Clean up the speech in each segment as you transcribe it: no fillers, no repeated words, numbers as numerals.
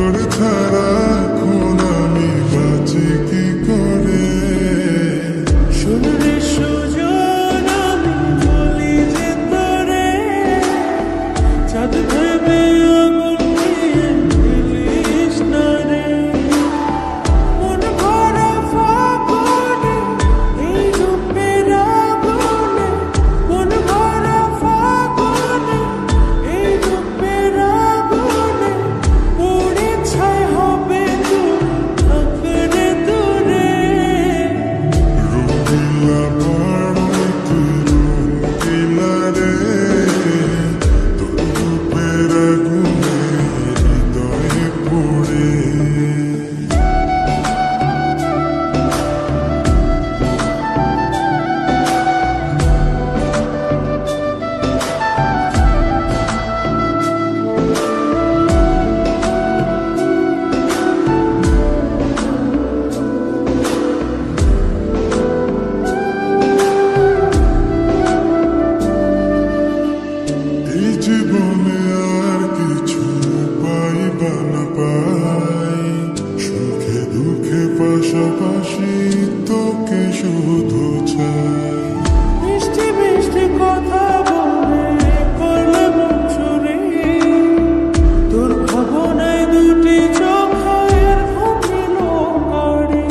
তোর ছাড়া এখন আমি বাঁচি কি করে। শুনলে সুজন আমি বলি যে তোরে, চাঁদ ভেবে আগুন নিয়ে ফেলিস না রে। মন ভরা ফাগুনে এই রূপের আগুনে, মন ভরা ফাগুনে এই রূপের আগুনে পুড়ে ছাই হবে তুই থাকরে দূরে। রঙিলা বাড়াই তুই রঙিলা রে, তোর রূপের আগুনে হৃদয়ে পড়ে। এই জীবনে আর কিছু পাইবা না পাই, সুখে দুঃখে পাশাপাশি তোকে শুধু চাই। মিষ্টি মিষ্টি কথা বলে করলে মন চুরি, তোর ভাবনায় দুটি চোখের ঘুমিল কারি।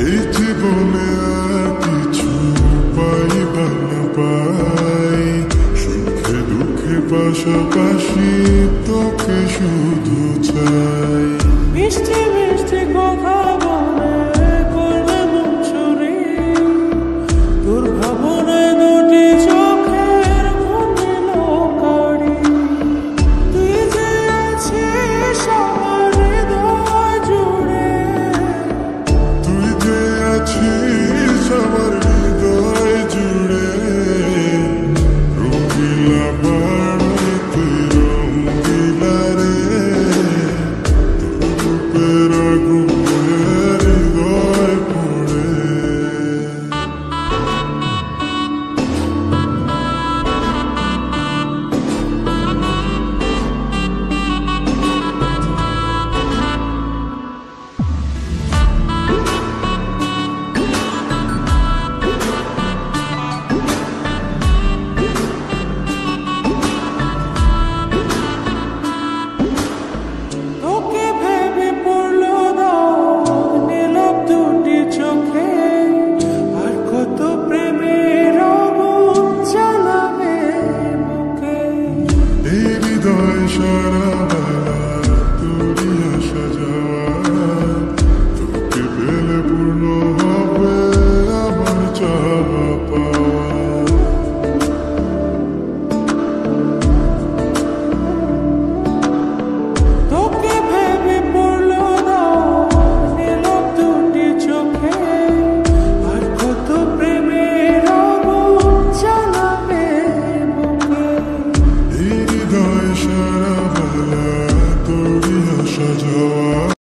এই জীবনে আর কিছু পাইবা না পাই, সুখে দুঃখে পাশাপাশি তোকে শুধু চাই। মিষ্টি